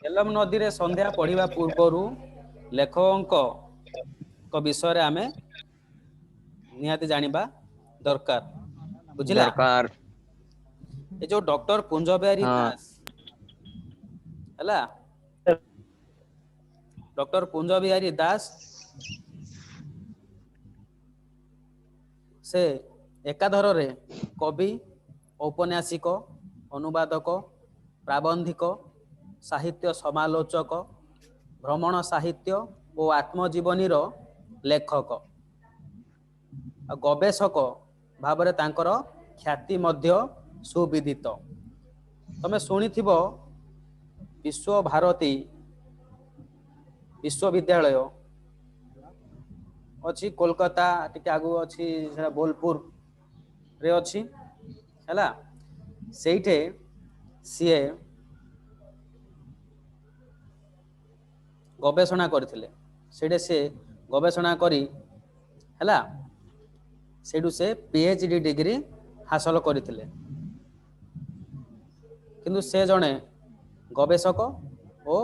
ଏଲମ ନଦୀରେ ସନ୍ଧ୍ୟା ପଢିବା ପୂର୍ବରୁ ଲେଖକଙ୍କ ବିଷୟରେ ଆମେ ନିହାତି ଜାଣିବା ଦରକାର ବୁଝିଲା। ଦରକାର ଏ ଯୋଉ ଡକ୍ଟର କୁଞ୍ଜ ବିହାରୀ ହଁ ଦାସ ହେଲା ଡକ୍ଟର କୁଞ୍ଜ ବିହାରୀ ଦାସ ସେ ଏକାଧାରରେ କବି, ଔପନ୍ୟାସିକ, ଅନୁବାଦକ, ପ୍ରାବନ୍ଧିକ, ସାହିତ୍ୟ ସମାଲୋଚକ, ଭ୍ରମଣ ସାହିତ୍ୟ ଓ ଆତ୍ମଜୀବନୀର ଲେଖକ ଆଉ ଗବେଷକ ଭାବରେ ତାଙ୍କର ଖ୍ୟାତି ମଧ୍ୟ ସୁବିଦିତ। ତମେ ଶୁଣିଥିବ ବିଶ୍ୱ ଭାରତୀ ବିଶ୍ୱବିଦ୍ୟାଳୟ ଅଛି କୋଲକାତା ଟିକେ ଆଗକୁ ଅଛି ସେଟା ବୋଲପୁର ରେ ଅଛି ହେଲା ସେଇଠି ସିଏ ଗବେଷଣା କରିଥିଲେ। ସେଇଠି ସେ ଗବେଷଣା କରି ହେଲା ସେଇଠୁ ସେ PhD ଡିଗ୍ରୀ ହାସଲ କରିଥିଲେ। କିନ୍ତୁ ସେ ଜଣେ ଗବେଷକ ଓ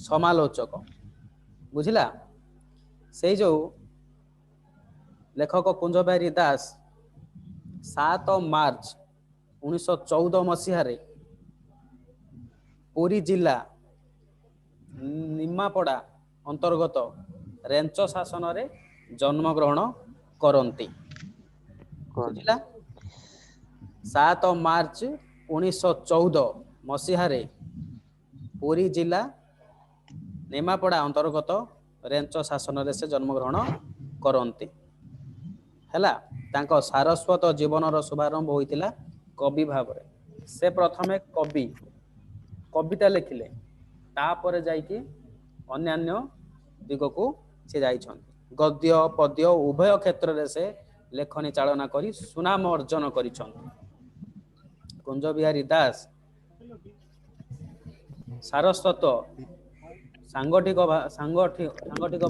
ସମାଲୋଚକ ବୁଝିଲା। ସେଇ ଯୋଉ ଲେଖକ କୁଞ୍ଜ ବିହାରୀ ଦାସ 7 ମାର୍ଚ୍ଚ 1914 ମସିହାରେ ପୁରୀ ଜିଲ୍ଲା ନିମାପଡ଼ା ଅନ୍ତର୍ଗତ ରେଞ୍ଚ ଶାସନରେ ଜନ୍ମଗ୍ରହଣ କରନ୍ତି। ବୁଝିଲା 7 ମାର୍ଚ୍ଚ 1914 ମସିହାରେ ପୁରୀ ଜିଲ୍ଲା ନିମାପଡ଼ା ଅନ୍ତର୍ଗତ ରେଞ୍ଚ ଶାସନରେ ସେ ଜନ୍ମଗ୍ରହଣ କରନ୍ତି। ହେଲା ତାଙ୍କ ସାରସ୍ୱତ ଜୀବନର ଶୁଭାରମ୍ଭ ହୋଇଥିଲା କବି ଭାବରେ। ସେ ପ୍ରଥମେ କବିତା ଲେଖିଲେ ତାପରେ ଯାଇକି ଅନ୍ୟାନ୍ୟ ଦିଗକୁ ସେ ଯାଇଛନ୍ତି। ଗଦ୍ୟ ପଦ୍ୟ ଉଭୟ କ୍ଷେତ୍ରରେ ସେ ଲେଖନୀ ଚାଳନା କରି ସୁନାମ ଅର୍ଜନ କରିଛନ୍ତି। କୁଞ୍ଜ ବିହାରୀ ଦାସ ସାରସ୍ୱତ ସାଙ୍ଗଠିକ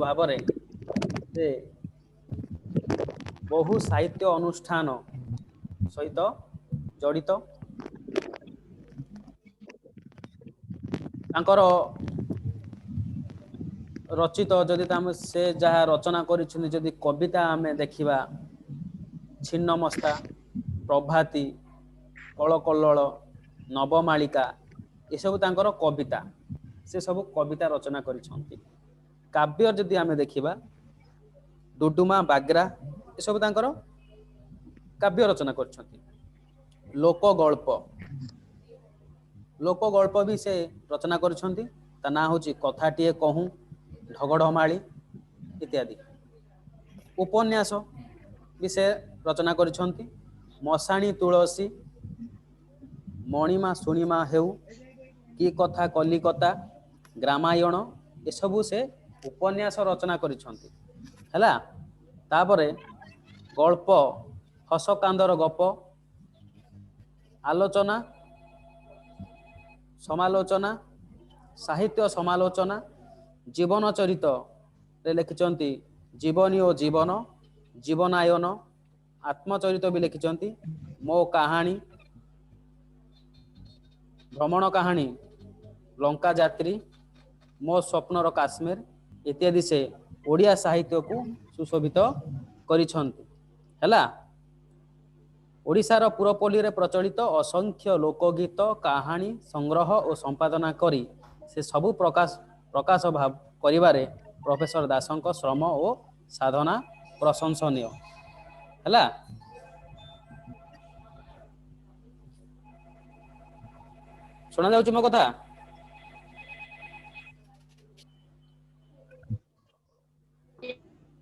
ଭାବରେ ସେ ବହୁ ସାହିତ୍ୟ ଅନୁଷ୍ଠାନ ସହିତ ଜଡ଼ିତ। ତାଙ୍କର ରଚିତ ଯଦି ତମେ ସେ ଯାହା ରଚନା କରିଛନ୍ତି ଯଦି କବିତା ଆମେ ଦେଖିବା ଛିନ୍ନମସ୍ତା, ପ୍ରଭାତୀ, କଳକଲ୍ଲୋଳ, ନବମାଳିକା ଏସବୁ ତାଙ୍କର କବିତା। ସେ ସବୁ କବିତା ରଚନା କରିଛନ୍ତି। କାବ୍ୟ ଯଦି ଆମେ ଦେଖିବା ଡୁଡୁମା, ବାଗ୍ରା ଏସବୁ ତାଙ୍କର କାବ୍ୟ ରଚନା କରିଛନ୍ତି। ଲୋକ ଗଳ୍ପ ବି ସେ ରଚନା କରିଛନ୍ତି। ତା ନାଁ ହଉଛି କଥାଟିଏ କହୁଁ, ଢଗଢମାଳି ଇତ୍ୟାଦି। ଉପନ୍ୟାସ ବି ସେ ରଚନା କରିଛନ୍ତି। ମଶାଣୀ ତୁଳସୀ, ମଣିମା ଶୁଣିମା ହେଉ, କି କଥା କଲିକତା, ଗ୍ରାମାୟଣ ଏସବୁ ସେ ଉପନ୍ୟାସ ରଚନା କରିଛନ୍ତି। ହେଲା ତାପରେ ଗଳ୍ପ ହସ କାନ୍ଦର ଗପ, ଆଲୋଚନା, ସମାଲୋଚନା, ସାହିତ୍ୟ ସମାଲୋଚନା, ଜୀବନ ଚରିତରେ ଲେଖିଛନ୍ତି ଜୀବନୀ ଓ ଜୀବନ, ଜୀବନାୟନ, ଆତ୍ମଚରିତ ବି ଲେଖିଛନ୍ତି। ମୋ କାହାଣୀ, ଭ୍ରମଣ କାହାଣୀ, ଲଙ୍କା ଯାତ୍ରୀ, ମୋ ସ୍ୱପ୍ନର କାଶ୍ମୀର ଇତ୍ୟାଦି ସେ ଓଡ଼ିଆ ସାହିତ୍ୟକୁ ସୁଶୋଭିତ କରିଛନ୍ତି। ହେଲା ଓଡ଼ିଶାର ପୁରପଲ୍ଲୀରେ ପ୍ରଚଳିତ ଅସଂଖ୍ୟ ଲୋକଗୀତ, କାହାଣୀ ସଂଗ୍ରହ ଓ ସମ୍ପାଦନା କରି ସେ ସବୁ ପ୍ରକାଶ କରିବାରେ ପ୍ରଫେସର ଦାସଙ୍କ ଶ୍ରମ ଓ ସାଧନା ପ୍ରଶଂସନୀୟ। ହେଲା ଶୁଣା ଯାଉଛି ମୋ କଥା?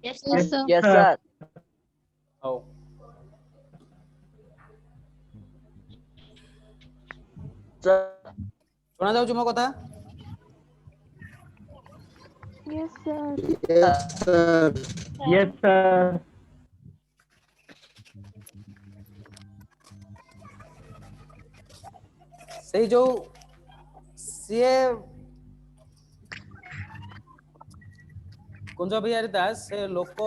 Yes, yes, sir. Yes sir. ହଉ ଶୁଣା ଯାଉଛି ମୋ କଥା? Yes, sir. Yes, sir. ସେଇ ଯୋଉ ସିଏ କୁଞ୍ଜ ବିହାରୀ ଦାସ ସେ ଲୋକ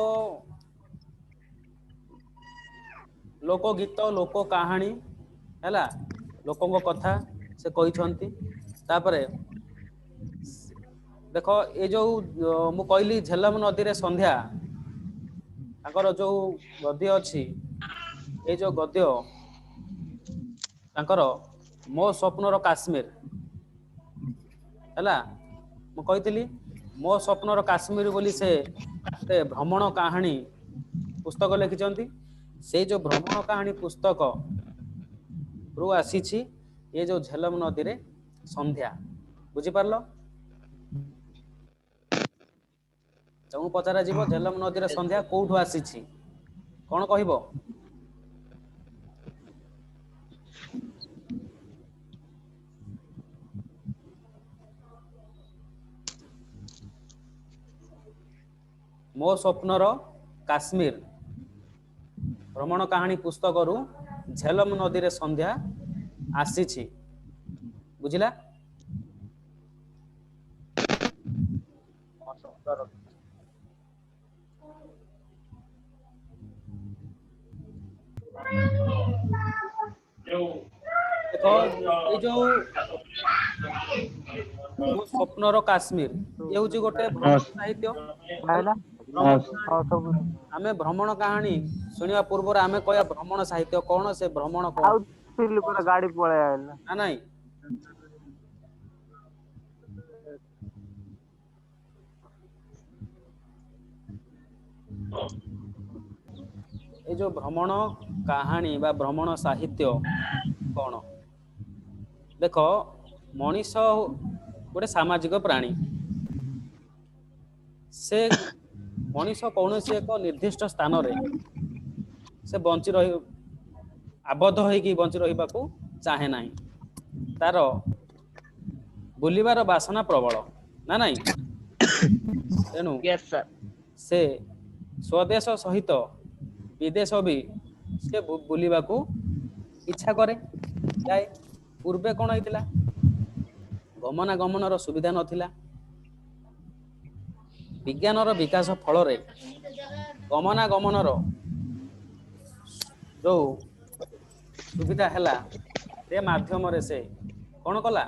लोक गीत लोक कहानी है लोकों कथा से कहते तापरे देख ये जो मु कहली झेलम नदी रे संध्या ताकर जो गद्य अच्छी ये जो गद्य ताकर मो स्वप्नर काश्मीर है मु कही मो स्वप्नर काश्मीर बोली से भ्रमण कहानी पुस्तक लिखिं से जो भ्रमण कहानी पुस्तक रु आसी ये जो झेलम नदी रे संध्या बुझिपार तुमको पचरा जीव झेलम नदी रे संध्या कोठू आसी कौन कहब मो स्वप्नर काश्मीर भ्रमण कहानी पुस्तक रु झेलम नदी रे संध्या आसी बुझिला देखो ये जो मो स्वप्नर काश्मीर ये हूँ गोटे भ्रमण साहित्य आमे भ्रमण कहानी सुनिया पूर्व आमे कहया भ्रमण साहित्य कौन से भ्रमण कौन गाड़ी पळे आइला ना नहीं ये जो भ्रमण कहानी बा भ्रमण साहित्य कौन देख मनीष गोटे सामाजिक प्राणी से मनीष कौन से एक निर्दिष्ट स्थान रे से बंची रही आबद्ध होगी बंची रहा चाहे ना तार बुलिबार बासना प्रबल ना नहीं तेणु से स्वदेश सहित विदेश भी से बुलिबा को इच्छा करे जाए पूर्वे कौन होइतिला गमनागमनर सुविधा नथिला विज्ञानर विकास फल रे गमनागमनर जो सुविधा हैला से माध्यम रे से कौन कला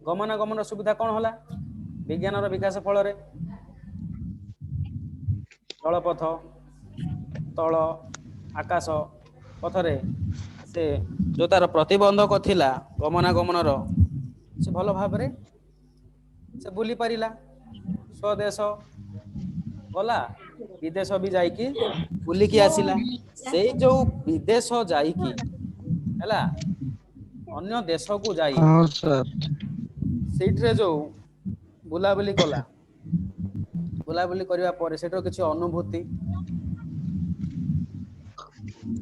गमनागमन सुविधा कौन होला विज्ञानर विकास फल रे जलपथ तल आकाश पथरे से जो तार प्रतिबंधक थिला गमनागमनर से भल भाव रे से बुली पारिला स्वदेश गला विदेश भी जाइकी बुलिकी आसिला से जो विदेश जाइकी हैला अन्य देश को जाई सेठरे जो बुलाबुली कला बुलाबुली करबा पर सेठर किछि अनुभूति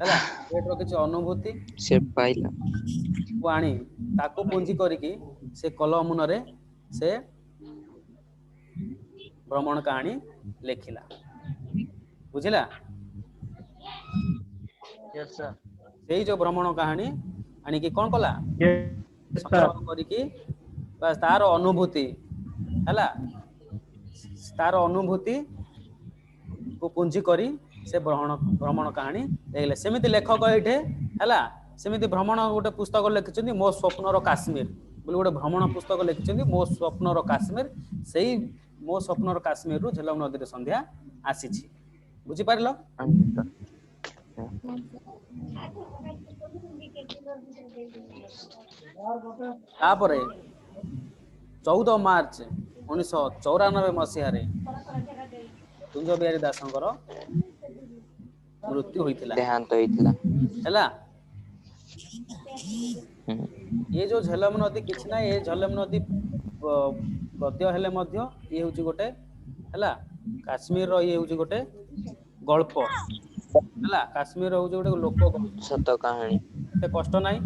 हैला सेठर किछि अनुभूति से पाइला को आनी ताको पुंजी करिकी से कलम रे से भ्रमण कहानी लेखिला बुझिला यस सर सेही जो भ्रमण कहानी आनी कि कोन कला संग्रह करिकी बस तार अनुभूति हैला तार अनुभूति को पुंजी करी से भ्रमण कहानी देखले सेमिति लेखक एठे हैला सेमिति भ्रमण गोटे पुस्तक लिखिछन्ती मो स्वप्नर काश्मीर बोली गोटे भ्रमण पुस्तक लिखिछन्ती मो स्वप्नर काश्मीर सेही मो स्वप्नर काश्मीर रु झेलम नदी रे संध्या आसीछि बुझि पारलो तापरे 14 मार्च 1994 मसीह कुंज बिहारी दासंकर मृत्यु होइतिला देहांत होइतिला हैला ये जो झेलम नदी किछ ना ये झेलम नदी गद्य हेले मध्य ये होची गोटे हैला काश्मीर रो ये होची गोटे गल्प हैला काश्मीर होची गोटे लोक सत कहानी ते कष्ट नाही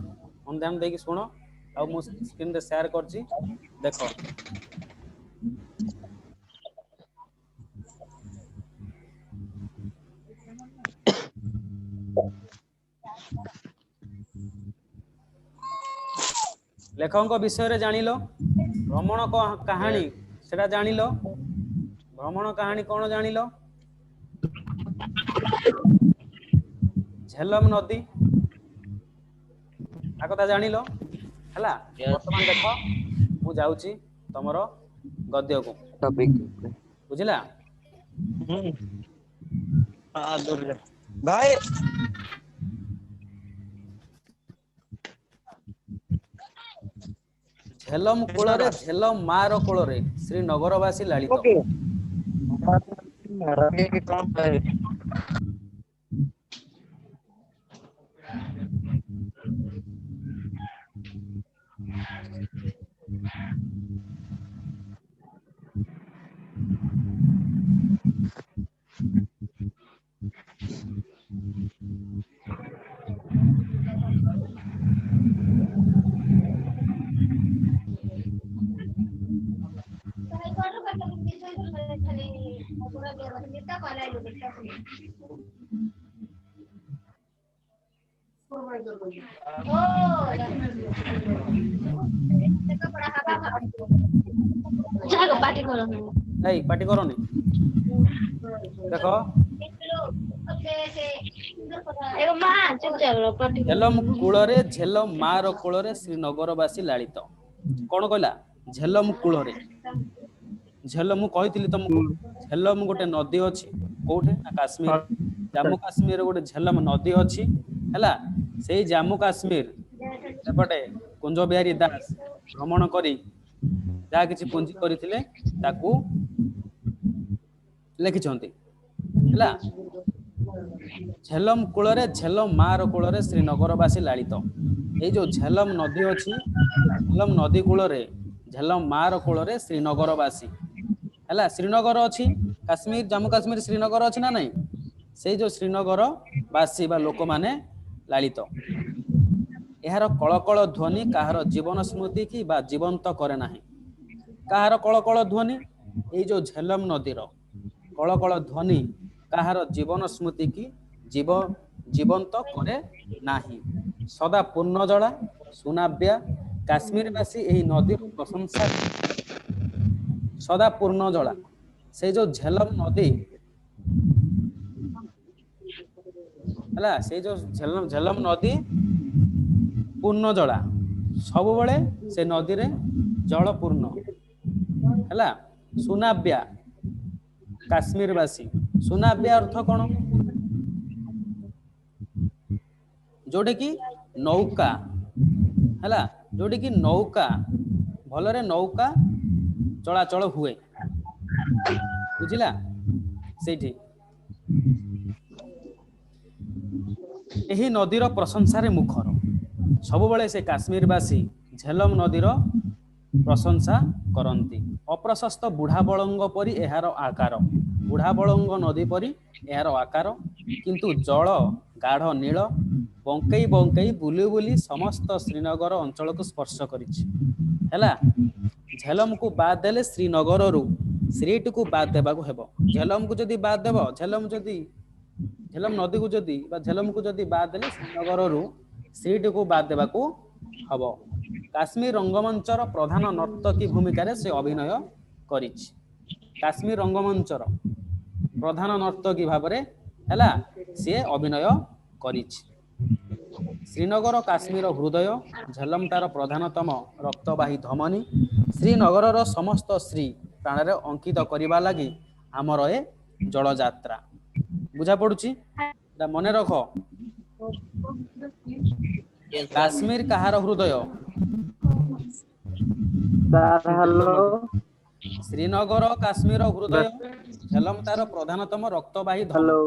हम ध्यान देकी सुनो आ मो स्क्रीन रे शेयर करची देखो लेखक विषय रे जानिलो भ्रमण कहानी सेटा जानिलो भ्रमण कहानी कौन जानिलो ଝେଲମ ନଦୀ ତା କଥା ଜାଣିଲ ହେଲା। ବର୍ତ୍ତମାନ ଦେଖ ମୁଁ ଯାଉଛି ତମର ଗଦ୍ୟକୁ, टॉपिक ବୁଝିଲା? भाई ଝେଲମ କୂଳରେ ଝେଲମ ମାର କୋଳରେ ଶ୍ରୀ ନଗରବାସୀ ଲାଳିତ। ओके रवि के कौन है ଏଇ ପାଟି କରନି। ଦେଖ ଝେଲମ କୂଳରେ ଝେଲମ ମାର କୋଳରେ ଶ୍ରୀ ନଗରବାସୀ ଲାଳିତ। କଣ କହିଲା? ଝେଲମ କୂଳରେ। ଝେଲମ ମୁଁ କହିଥିଲି ତମକୁ, ଝେଲମ ଗୋଟେ ନଦୀ ଅଛି କୋଉଠି ନା କାଶ୍ମୀର, ଜାମ୍ମୁ କାଶ୍ମୀର ଗୋଟେ ଝେଲମ ନଦୀ ଅଛି ହେଲା। ସେଇ ଜାମ୍ମୁ କାଶ୍ମୀର ଏପଟେ କୁଞ୍ଜ ବିହାରୀ ଦାସ ଭ୍ରମଣ କରି ଯାହା କିଛି ପୁଞ୍ଜି କରିଥିଲେ ତାକୁ ଲେଖିଛନ୍ତି ହେଲା। ଝେଲମ କୂଳରେ ଝେଲମ ମାର କୋଳରେ ଶ୍ରୀ ନଗରବାସୀ ଲାଳିତ। ଏଇ ଯୋଉ ଝେଲମ ନଦୀ ଅଛି, ଝେଲମ ନଦୀ କୂଳରେ ଝେଲମ ମାର କୋଳରେ ଶ୍ରୀନଗରବାସୀ ହେଲା। ଶ୍ରୀନଗର ଅଛି କାଶ୍ମୀର, ଜାମ୍ମୁ କାଶ୍ମୀର ଶ୍ରୀନଗର ଅଛି ନା ନାଇଁ? ସେଇ ଯୋଉ ଶ୍ରୀନଗର ବାସୀ ବା ଲୋକମାନେ ଲାଳିତ। ଏହାର କଳକଳ ଧ୍ୱନି କାହାର ଜୀବନ ସ୍ମୃତି କି ବା ଜୀବନ୍ତ କରେ ନାହିଁ। କାହାର କଳକଳ ଧ୍ୱନି? ଏଇ ଯୋଉ ଝେଲମ ନଦୀର କଳକଳ ଧ୍ୱନି କାହାର ଜୀବନ ସ୍ମୃତି କି ଜୀବନ୍ତ କରେ ନାହିଁ। ସଦା ପୂର୍ଣ୍ଣ ଜଳା ସୁନାବ୍ୟା କାଶ୍ମୀରବାସୀ ଏହି ନଦୀର ପ୍ରଶଂସା। ସଦା ପୂର୍ଣ୍ଣ ଜଳା ସେଇ ଯୋଉ ଝେଲମ ନଦୀ ହେଲା, ସେଇ ଯୋଉ ଝେଲମ ନଦୀ ପୂର୍ଣ୍ଣ ଜଳା, ସବୁବେଳେ ସେ ନଦୀରେ ଜଳ ପୂର୍ଣ୍ଣ ହେଲା। ସୁନାବ୍ୟା କାଶ୍ମୀରବାସୀ, ସୁନାବ୍ୟା ଅର୍ଥ କଣ? ଯୋଉଟା କି ନୌକା ହେଲା, ଯୋଉଠି କି ନୌକା ଭଲରେ ନୌକା ଚଳାଚଳ ହୁଏ, ବୁଝିଲା? ସେଇଠି ଏହି ନଦୀର ପ୍ରଶଂସାରେ ମୁଖର। ସବୁବେଳେ ସେ କାଶ୍ମୀରବାସୀ ଝେଲମ ନଦୀର ପ୍ରଶଂସା କରନ୍ତି। ଅପ୍ରଶସ୍ତ ବୁଢା ବଳଙ୍ଗ ପରି ଏହାର ଆକାର, ବୁଢା ବଳଙ୍ଗ ନଦୀ ପରି ଏହାର ଆକାର, କିନ୍ତୁ ଜଳ ଗାଢ ନୀଳ ବଙ୍କେଇ ବଙ୍କେଇ ବୁଲି ବୁଲି ସମସ୍ତ ଶ୍ରୀନଗର ଅଞ୍ଚଳକୁ ସ୍ପର୍ଶ କରିଛି ହେଲା। ଝେଲମକୁ ବାଦ ଦେଲେ ଶ୍ରୀନଗରରୁ ଶ୍ରୀଟିକୁ ବାଦ ଦେବାକୁ ହେବ। ଝେଲମକୁ ଯଦି ବାଦ ଦେବ, ଝେଲମ ନଦୀକୁ ଯଦି ବା ଝେଲମକୁ ଯଦି ବାଦ ଦେଲେ ଶ୍ରୀନଗରରୁ ଶ୍ରୀଟିକୁ ବାଦ ଦେବାକୁ ହବ। କାଶ୍ମୀର ରଙ୍ଗମଞ୍ଚର ପ୍ରଧାନ ନର୍ତ୍ତକୀ ଭୂମିକାରେ ସେ ଅଭିନୟ କରିଛି। କାଶ୍ମୀର ରଙ୍ଗମଞ୍ଚର ପ୍ରଧାନ ନର୍ତ୍ତକୀ ଭାବରେ ହେଲା ସିଏ ଅଭିନୟ କରିଛି। ଶ୍ରୀନଗର କାଶ୍ମୀର ହୃଦୟ, ଝେଲମ ତାର ପ୍ରଧାନତମ ରକ୍ତବାହୀ ଧମନୀ। ଶ୍ରୀନଗରର ସମସ୍ତ ଶ୍ରୀ ପ୍ରାଣରେ ଅଙ୍କିତ କରିବା ଲାଗି ଆମର ଏ ଜଳଯାତ୍ରା। ବୁଝା ପଡୁଛି? ଏଟା ମନେ ରଖ। କାଶ୍ମୀର କାହାର ହୃଦୟ? हेलो ଶ୍ରୀନଗର କାଶ୍ମୀର ହୃଦୟ, ଝେଲମ ତାର ପ୍ରଧାନତମ ରକ୍ତବାହୀ ଧମନୀ हेलो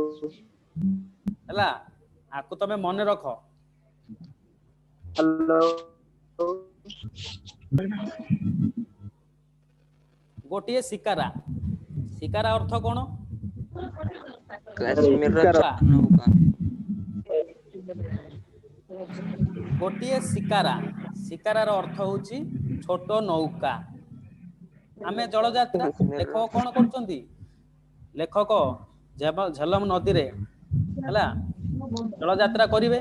ହେଲା। ଆକୁ ତମେ ମନେ ରଖ। हेलो ଗୋଟିଏ ଶିକାରା, ଶିକାରା ଅର୍ଥ କଣ? कश्मीर रो कर छोटा नौका ଗୋଟିଏ ଶିକାରା, ଶିକାରାର ଅର୍ଥ ହଉଛି ଛୋଟ ନୌକା। ଆମେ ଜଳଯାତ୍ରା, कश्मीर रो ଲେଖକ କଣ କରୁଛନ୍ତି? ଲେଖକ ଝେଲମ ନଦୀରେ ହେଲା ଜଳଯାତ୍ରା କରିବେ।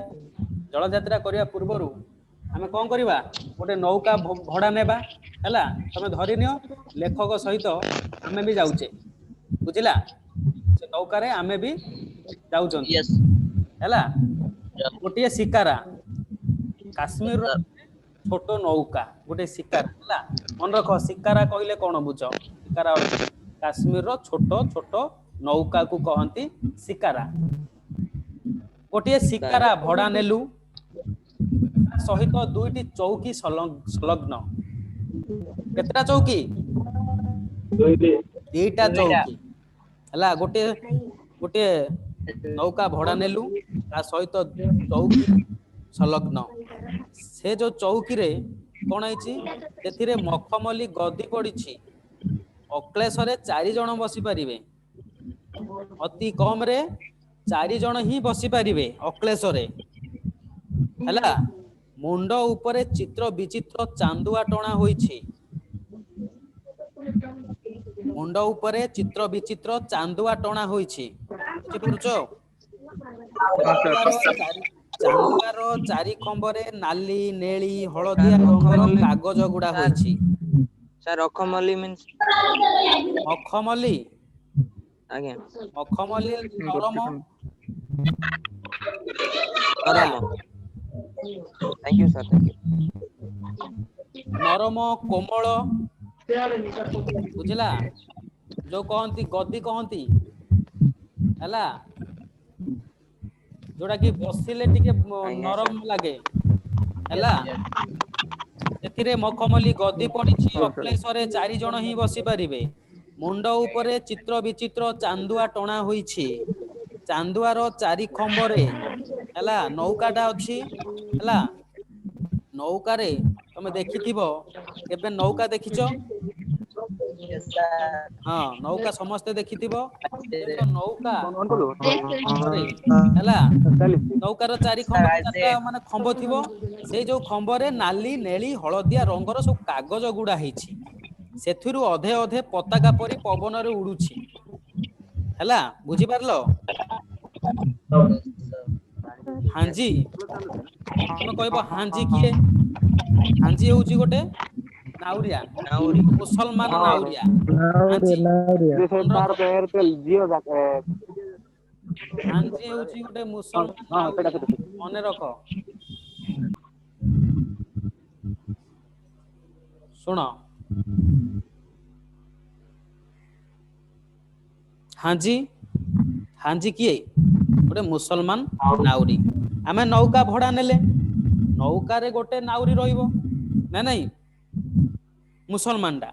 ଜଳଯାତ୍ରା କରିବା ପୂର୍ବରୁ ଆମେ କଣ କରିବା? ଗୋଟେ ନୌକା ଭଡା ନେବା ହେଲା। ତମେ ଧରିନିଅ ଲେଖକ ସହିତ ଆମେ ବି ଯାଉଛେ, ବୁଝିଲା? ସେ ନୌକାରେ ଆମେ ବି ଯାଉଛନ୍ତି Yes. ହେଲା Yeah. ଗୋଟିଏ ଶିକାରା କାଶ୍ମୀରର ଛୋଟ ନୌକା ଗୋଟେ ଶିକାରା ହେଲା ମନେ ରଖ ଶିକାରା କହିଲେ କଣ ବୁଝ ଶିକାରା ଅର୍ଥ କାଶ୍ମୀରର ଛୋଟ ଛୋଟ ନୌକାକୁ କହନ୍ତି ଶିକାରା ଗୋଟିଏ ଶିକାରା ଭଡ଼ା ନେଲୁ ତା ସହିତ ଦୁଇଟି ଚୌକି ସଂଲଗ୍ନ କେତେଟା ଚୌକି ଦିଟା ଚୌକି ହେଲା ଗୋଟିଏ ନୌକା ଭଡ଼ା ନେଲୁ ତା ସହିତ ଚୌକି ସଂଲଗ୍ନ ସେ ଯୋଉ ଚୌକିରେ କଣ ହେଇଛି ସେଥିରେ ମଖମଲି ଗଦି ପଡ଼ିଛି ଅକ୍ଲେଶରେ 4 ଜଣ ବସି ପାରିବେ ଅତି କମ ରେ 4 ଜଣ ହିଁ ବସି ପାରିବେ ଅକ୍ଲେଶରେ ହେଲା ମୁଣ୍ଡ ଉପରେ ଚିତ୍ର ବିଚିତ୍ର ଚାନ୍ଦୁଆ ଟଣା ହୋଇଛି ମୁଣ୍ଡ ଉପରେ ଚିତ୍ର ବିଚିତ୍ର ଚାନ୍ଦୁଆ ଟଣା ହୋଇଛି ବୁଝିପାରୁଛ ଚାନ୍ଦୁଆର 4 ଖମ୍ବରେ ନାଲି ନେଳି ହଳଦିଆ ରଙ୍ଗର କାଗଜ ଗୁଡା ହୋଇଛି Sir, Rockamoli means ମଖମଲି again. ମଖମଲି ନରମ ହେଲା Thank you, sir. Thank you. ନରମ କୋମଳ ବୁଝିଲା ଯୋଉ କହନ୍ତି ଗଦି କହନ୍ତି ହେଲା ଯୋଉଟା କି ବସିଲେ ଟିକେ ନରମ ଲାଗେ ହେଲା ସେଥିରେ ମଖମଲି ଗଦି ପଡିଛି ଅକ୍ଲେଶରେ 4 ଜଣ ହିଁ ବସି ପାରିବେ ମୁଣ୍ଡ ଉପରେ ଚିତ୍ର ବିଚିତ୍ର ଚାନ୍ଦୁଆ ଟଣା ହୋଇଛି ଚାନ୍ଦୁଆର 4 ଖମ୍ବରେ ହେଲା ନୌକାଟା ଅଛି ହେଲା ନୌକାରେ ତମେ ଦେଖିଥିବ କେବେ ନୌକା ଦେଖିଛ Yes, sir. ହଁ ନୌକା ସମସ୍ତେ ଦେଖିଥିବ ସେ ଯୋଉ ନୌକା ହେଲା ନୌକାର 4 Sir, ଖମ୍ବ I 4ଟା said. ମାନେ ଖମ୍ବ ଥିବ ସେଇ ଯୋଉ ଖମ୍ବରେ ନାଲି ନେଳି ହଳଦିଆ ରଙ୍ଗର ସବୁ କାଗଜ ଗୁଡା ହେଇଛି ସେଥିରୁ ଅଧେ ଅଧେ ପତାକା ପରି ପବନରେ ଉଡୁଛି ହେଲା ବୁଝିପାରିଲ Yes, sir. ହାଞ୍ଜି ତମେ କହିବ ହାଞ୍ଜି କିଏ ହାଞ୍ଜି ହେଉଛି ଗୋଟେ ନାଉରିଆ Nauri. ମୁସଲମାନ ନାଉରିଆ ହାଞ୍ଜି ତାର ଏୟାରଟେଲ ଜିଓ ହାଞ୍ଜି ହେଉଛି ଗୋଟେ ମୁସଲମାନ ନାଉରିଆ ମନେ ରଖ ଶୁଣ ହାଞ୍ଜି ହାଞ୍ଜି କିଏ ଗୋଟେ ମୁସଲମାନ ନାଉରୀ ଆମେ ନୌକା ଭଡ଼ା ନେଲେ ନୌକାରେ ଗୋଟେ ନାଉରୀ ରହିବ ନା ନାଇଁ ମୁସଲମାନଟା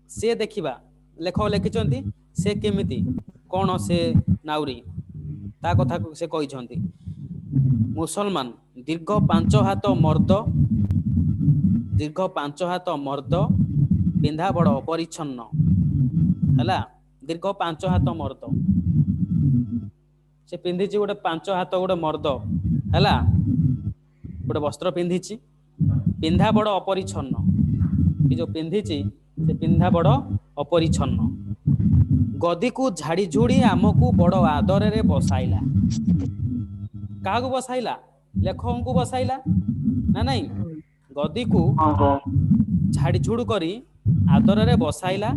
ସେ ଦେଖିବା ଲେଖିଛନ୍ତି ସେ କେମିତି କଣ ସେ ନାଉରୀ ତା କଥା ସେ କହିଛନ୍ତି ମୁସଲମାନ ଦୀର୍ଘ 5 ହାତ ମର୍ଦ ଦୀର୍ଘ 5 ହାତ ମର୍ଦ ପିନ୍ଧା ବଡ଼ ଅପରିଚ୍ଛନ୍ନ ହେଲା ଦୀର୍ଘ 5 ହାତ ମର୍ଦ ସେ ପିନ୍ଧିଛି ଗୋଟେ 5 ହାତ ଗୋଟେ ମର୍ଦ ହେଲା ଗୋଟେ ବସ୍ତ୍ର ପିନ୍ଧିଛି ପିନ୍ଧା ବଡ଼ ଅପରିଚ୍ଛନ୍ନ ଏ ଯୋଉ ପିନ୍ଧିଛି ସେ ପିନ୍ଧା ବଡ଼ ଅପରିଚ୍ଛନ୍ନ ଗଦିକୁ ଝାଡ଼ି ଝୁଡ଼ି ଆମକୁ ବଡ଼ ଆଦରରେ ବସାଇଲା କାହାକୁ ବସାଇଲା ଲେଖକଙ୍କୁ ବସାଇଲା ନା ନାଇଁ ଗଦିକୁ ଝାଡ଼ି ଝୁଡ଼ କରି ଆଦରରେ ବସାଇଲା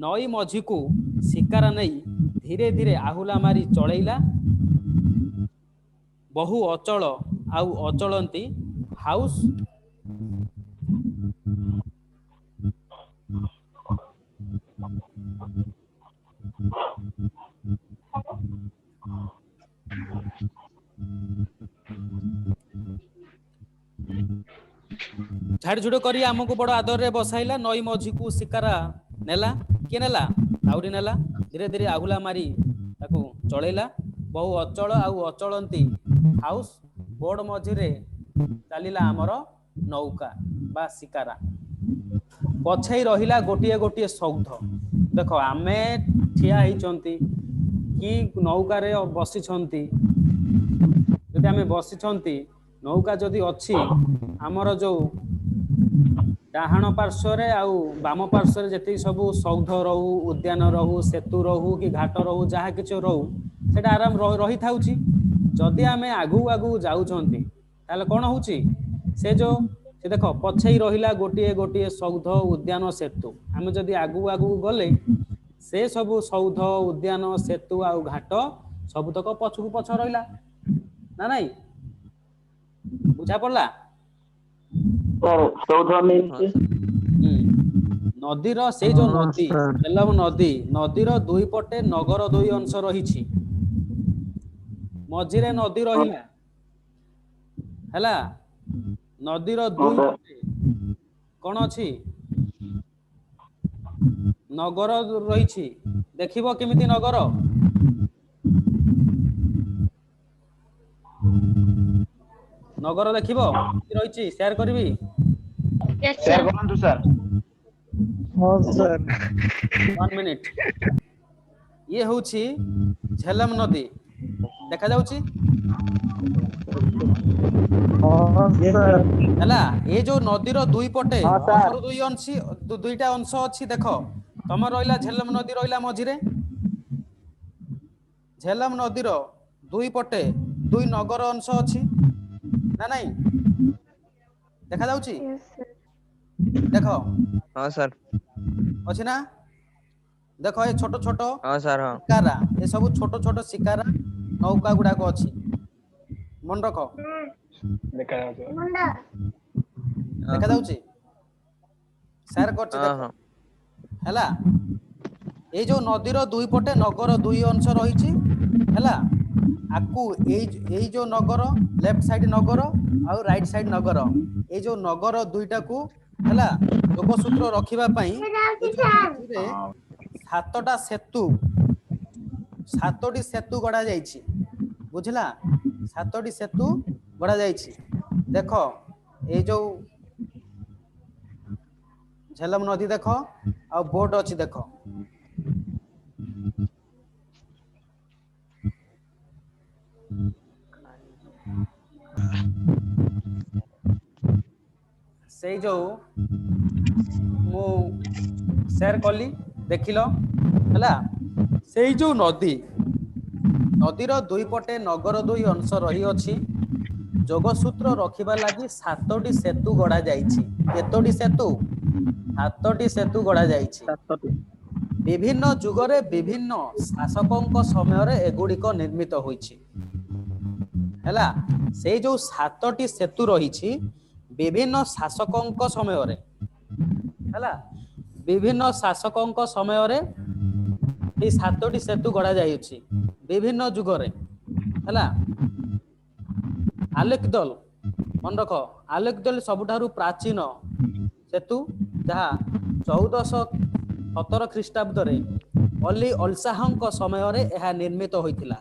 ନଈ ମଝିକୁ ଶିକାର ନେଇ ଧୀରେ ଧୀରେ ଆହୁଲା ମାରି ଚଳେଇଲା ବହୁ ଅଚଳ ଆଉ ଅଚଳନ୍ତି ହାଉସ୍ ଝାଡ଼ଝୁଡ଼ କରି ଆମକୁ ବଡ଼ ଆଦରରେ ବସାଇଲା ନଈ ମଝିକୁ ଶିକାରା ନେଲା କିଏ ନେଲା ନାଉରୀ ନେଲା ଧୀରେ ଧୀରେ ଆହୁଲା ମାରି ତାକୁ ଚଳେଇଲା ବହୁ ଅଚଳ ଆଉ ଅଚଳନ୍ତି ହାଉସ୍ ବୋର୍ଡ ମଝିରେ ଚାଲିଲା ଆମର ନୌକା ବା ଶିକାରା ପଛେଇ ରହିଲା ଗୋଟିଏ ଗୋଟିଏ ସୌଧ ଦେଖ ଆମେ ଠିଆ ହେଇଛନ୍ତି କି ନୌକାରେ ବସିଛନ୍ତି ଯଦି ଆମେ ବସିଛନ୍ତି ନୌକା ଯଦି ଅଛି ଆମର ଯୋଉ ଡାହାଣ ପାର୍ଶ୍ୱରେ ଆଉ ବାମ ପାର୍ଶ୍ୱରେ ଯେତିକି ସବୁ ସୌଧ ରହୁ ଉଦ୍ୟାନ ରହୁ ସେତୁ ରହୁ କି ଘାଟ ରହୁ ଯାହା କିଛି ରହୁ ସେଟା ଆରାମ ରହିଥାଉଛି ଯଦି ଆମେ ଆଗକୁ ଆଗକୁ ଯାଉଛନ୍ତି ତାହେଲେ କଣ ହଉଛି ସେ ଦେଖ ପଛେଇ ରହିଲା ଗୋଟିଏ ଗୋଟିଏ ସୌଧ ଉଦ୍ୟାନ ସେତୁ ଆମେ ଯଦି ଆଗକୁ ଆଗକୁ ଗଲେ से सबु सौध उद्यान सेतु आउ घाट सबुतक पछकु पछ रहिला ना नहीं बुझा पड़ला सर 14 मीन्स हाँ सर नदीर से जो नदी झेलम नदी नदीर दुई पटे नगर दुई अंश रही मझिरे नदी रहिला हैला नदीर दुई सर पटे कौन अछि नगर रही देखिबो केमिति नगर नगर देखिबो रही शेयर करबी Yes, शेयर sir. करंतु सर हाँ सर 1 मिनिट ये होछि झेलम नदी देखा जाउछि हाँ सर हैला ए जो नदीर दुई पटे हाँ, सर। तमर दुई अंश दुईटा अंश अछि देखो तमर रहिला झेलम नदी रहिला मझिरे झेलम नदीर दुई पटे दुई नगर अंश अछि ना नहीं देखा जाउछि Yes, sir. देखो हाँ सर अछि ना देखो ए छोट छोट हाँ सर हाँ शिकारा ए सब छोट छोट शिकारा नौका गुडाक अछि मन रख देखा जाउछ देखा जाउछि शेयर करछि हाँ देखो हाँ हैला ए जो नदीर दुई पटे नगर दुई अंश रही हैला आकु ए जो नगर लेफ्ट साइड नगर आउ राइट साइड नगर ए जो नगर दुईटा को हैला योगसूत्र रखिबा पई सातटा सातोटी सेतु गड़ा जाइछि बुझला सातोटी सेतु गड़ा जाइछि देखो ए जो झेलम नदी देखो आ बोट अछि देखो से जो मु शेयर कली देखिल हैला से जो नदी नदीर दुई पटे नगर दुई अंश रही अछि जोगसूत्र रखिबा लागि सातोटी सेतु गड़ा जाइछि केतोटी सेतु सातोटी सेतु गड़ा जाइछि विभिन्न जुगरे विभिन्न शासकों समय एगुड़िक निर्मित होइछि हैला से जो सातोटी सेतु रही विभिन्न शासकों समय हैला विभिन्न शासकों समय ए सातोटी सेतु गड़ा जाइछि विभिन्न जुगरे हैला आलेखदल मन रख आलेखदल सबुठारु प्राचीन सेतु जहा 1417 ख्रीष्टाब्द रे अली अलसाहଙ୍କ ସମୟରେ ଏହା ନିର୍ମିତ ହୋଇଥିଲା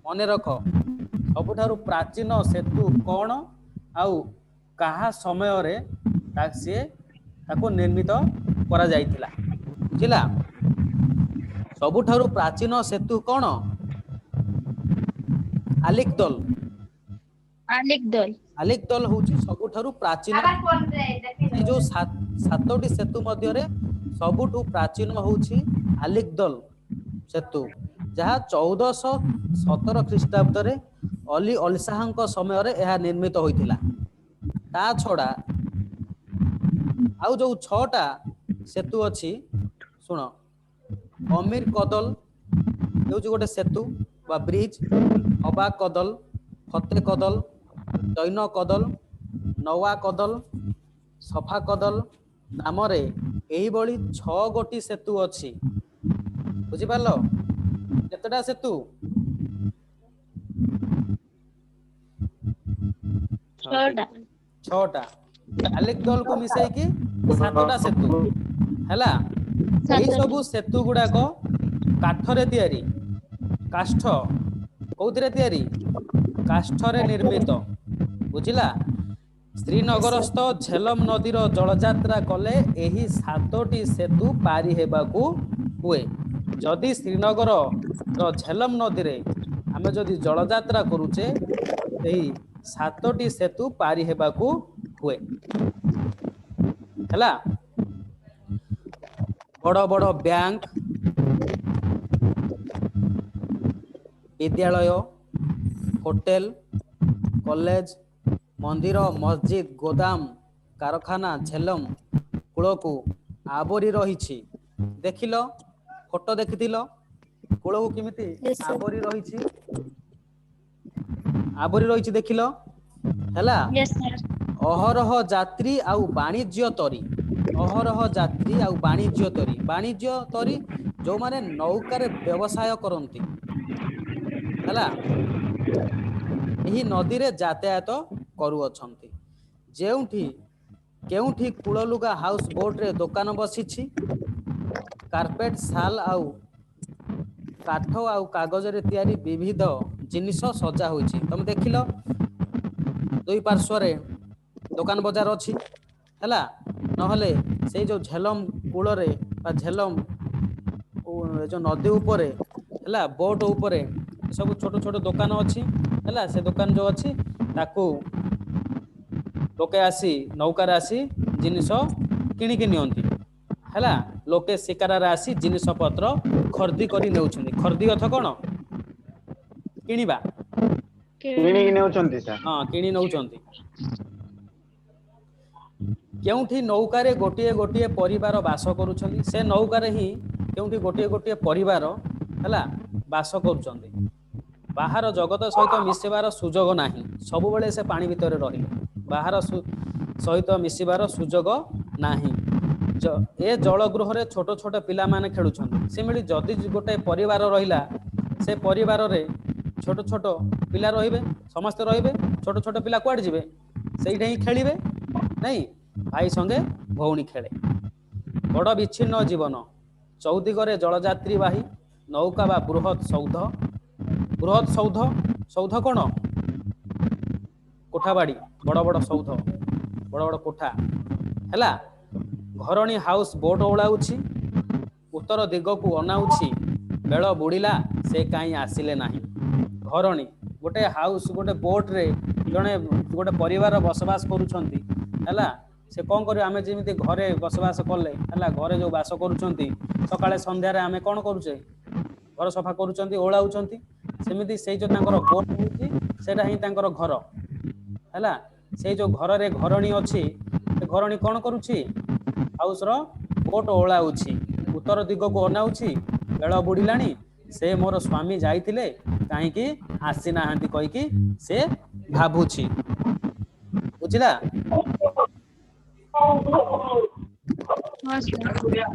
ମନେ ରଖ ସବୁଠାରୁ ପ୍ରାଚୀନ ସେତୁ କଣ ଆଉ କାହା ସମୟରେ ତାକୁ ନିର୍ମିତ କରା ଯାଇଥିଲା ବୁଝିଲା ସବୁଠାରୁ ପ୍ରାଚୀନ ସେତୁ କଣ ଆଲିକଦଲ ଆଲିକଦଲ ହେଉଛି ସବୁଠାରୁ ପ୍ରାଚୀନ ଏ ଯୋଉ ସାତଟି ସେତୁ ମଧ୍ୟରେ ସବୁଠୁ ପ୍ରାଚୀନ ହେଉଛି ଆଲିକଦଲ ସେତୁ ଯାହା 1417 ଖ୍ରୀଷ୍ଟାବ୍ଦରେ ଅଲି ଅଲସାହଙ୍କ ସମୟରେ ଏହା ନିର୍ମିତ ହୋଇଥିଲା ତା ଛଡା ଆଉ ଯୋଉ 6ଟା ସେତୁ ଅଛି ଶୁଣ ଅମିର କଦଲ ହେଉଛି ଗୋଟେ ସେତୁ ବା ବ୍ରିଜ ଅବା କଦଲ ଫତେ କଦଲ ଜୈନ କଦଲ ନୱା କଦଲ ସଫା କଦଲ ନାମରେ ଏହିଭଳି 6 ଗୋଟି ସେତୁ ଅଛି ବୁଝିପାରିଲ କେତେଟା ସେତୁ ଛଅଟା ଆଲିକଦଲକୁ ମିଶେଇକି 7ଟା ସେତୁ ହେଲା ଏଇ ସବୁ ସେତୁ ଗୁଡାକ କାଠରେ ତିଆରି କାଷ୍ଠ କୋଉଥିରେ ତିଆରି କାଷ୍ଠରେ ନିର୍ମିତ ବୁଝିଲା ଶ୍ରୀନଗରସ୍ଥ ଝେଲମ ନଦୀର ଜଳଯାତ୍ରା କଲେ ଏହି 7ଟି ସେତୁ ପାରି ହେବାକୁ ହୁଏ ଯଦି ଶ୍ରୀନଗର ଝେଲମ ନଦୀରେ ଆମେ ଯଦି ଜଳଯାତ୍ରା କରୁଛେ ଏହି 7ଟି ସେତୁ ପାରି ହେବାକୁ ହୁଏ ହେଲା ବଡ଼ ବଡ଼ ବ୍ୟାଙ୍କ विद्यालय होटेल कॉलेज मंदिर मस्जिद गोदाम कारखाना झेलम कूल को आवरी रही देखिल ଫଟୋ ଦେଖିଥିଲ କୂଳକୁ କେମିତି Yes, sir. ଆବରି ରହିଛି ଦେଖିଲ ହେଲା। Yes, sir. ଅହରହ ଯାତ୍ରୀ ଆଉ ବାଣିଜ୍ୟ ତରୀ, ଅହରହ ଯାତ୍ରୀ ଆଉ ବାଣିଜ୍ୟ ତରୀ ଯୋଉମାନେ ନୌକାରେ ବ୍ୟବସାୟ କରନ୍ତି ହେଲା, ଏହି ନଦୀରେ ଯାତାୟାତ କରୁଅଛନ୍ତି। କେଉଁଠି କୂଳଲୁଗା ହାଉସ ବୋଟରେ ଦୋକାନ ବସିଛି, କାର୍ପେଟ ଶାଲ ଆଉ କାଠ ଆଉ କାଗଜରେ ତିଆରି ବିବିଧ ଜିନିଷ ସଜା ହୋଇଛି। ତମେ ଦେଖିଲ ଦୁଇ ପାର୍ଶ୍ୱରେ ଦୋକାନ ବଜାର ଅଛି ହେଲା, ନହେଲେ ସେଇ ଯୋଉ ଝେଲମ କୂଳରେ ବା ଝେଲମ ଯୋଉ ନଦୀ ଉପରେ ହେଲା, ବୋଟ ଉପରେ ସବୁ ଛୋଟ ଛୋଟ ଦୋକାନ ଅଛି ହେଲା। ସେ ଦୋକାନ ଯୋଉ ଅଛି ତାକୁ ଲୋକେ ଆସି ନୌକାରେ ଆସି ଜିନିଷ କିଣିକି ନିଅନ୍ତି ହେଲା। ଲୋକେ ଶିକାରରେ ଆସି ଜିନିଷ ପତ୍ର ଖର୍ଦି କରି ନେଉଛନ୍ତି। ଖର୍ଦି ଅର୍ଥ କଣ? କିଣିବା। କିଣିକି ନେଉଛନ୍ତି ସାର୍। ହଁ, କିଣି ନେଉଛନ୍ତି। କେଉଁଠି ନୌକାରେ ଗୋଟିଏ ଗୋଟିଏ ପରିବାର ବାସ କରୁଛନ୍ତି। ସେ ନୌକାରେ ହିଁ କେଉଁଠି ଗୋଟିଏ ଗୋଟିଏ ପରିବାର ହେଲା ବାସ କରୁଛନ୍ତି। ବାହାର ଜଗତ ସହିତ ମିଶିବାର ସୁଯୋଗ ନାହିଁ, ସବୁବେଳେ ସେ ପାଣି ଭିତରେ ରହିଲେ। ବାହାର ସହିତ ମିଶିବାର ସୁଯୋଗ ନାହିଁ। ଏ ଜଳଗୃହରେ ଛୋଟ ଛୋଟ ପିଲାମାନେ ଖେଳୁଛନ୍ତି। ସେମିତି ଯଦି ଗୋଟେ ପରିବାର ରହିଲା, ସେ ପରିବାରରେ ଛୋଟ ଛୋଟ ପିଲା ରହିବେ, ସମସ୍ତେ ରହିବେ। ଛୋଟ ଛୋଟ ପିଲା କୁଆଡେ ଯିବେ? ସେଇଠି ହିଁ ଖେଳିବେ ନାଇଁ। ଭାଇ ସଙ୍ଗେ ଭଉଣୀ ଖେଳେ। ବଡ଼ ବିଚ୍ଛିନ୍ନ ଜୀବନ, ଚୌଦିଗରେ ଜଳଯାତ୍ରୀ ବାହୀ ନୌକା ବା ବୃହତ୍ ସୌଧ। ବୃହତ୍ ସୌଧ, ସୌଧ କଣ? କୋଠା ବାଡ଼ି, ବଡ଼ ବଡ଼ ସୌଧ, ବଡ଼ ବଡ଼ କୋଠା ହେଲା। ଘରଣୀ ହାଉସ ବୋଟ ଓଳାଉଛି, ଉତ୍ତର ଦିଗକୁ ଅନାଉଛି, ବେଳ ବୁଡ଼ିଲା ସେ କାହିଁ ଆସିଲେ ନାହିଁ। ଘରଣୀ ଗୋଟେ ହାଉସ, ଗୋଟେ ବୋଟରେ ଜଣେ ଗୋଟେ ପରିବାର ବସବାସ କରୁଛନ୍ତି ହେଲା। ସେ କଣ କରିବ? ଆମେ ଯେମିତି ଘରେ ବସବାସ କଲେ ହେଲା, ଘରେ ଯୋଉ ବାସ କରୁଛନ୍ତି, ସକାଳେ ସନ୍ଧ୍ୟାରେ ଆମେ କଣ କରୁଛେ? ଘର ସଫା କରୁଛନ୍ତି, ଓଳାଉଛନ୍ତି। ସେମିତି ସେଇ ଯୋଉ ତାଙ୍କର ବୋଟ ହେଉଛି, ସେଇଟା ହିଁ ତାଙ୍କର ଘର ହେଲା। ସେଇ ଯୋଉ ଘରରେ ଘରଣୀ ଅଛି, ସେ ଘରଣୀ କଣ କରୁଛି? ହାଉସର ବୋଟ ଓଳାଉଛି, ଉତ୍ତର ଦିଗକୁ ଅନାଉଛି, ବେଳ ବୁଡ଼ିଲାଣି ସେ ମୋର ସ୍ୱାମୀ ଯାଇଥିଲେ କାହିଁକି ଆସିନାହାନ୍ତି କହିକି ସେ ଭାବୁଛି। ବୁଝିଲା? Yes, sir.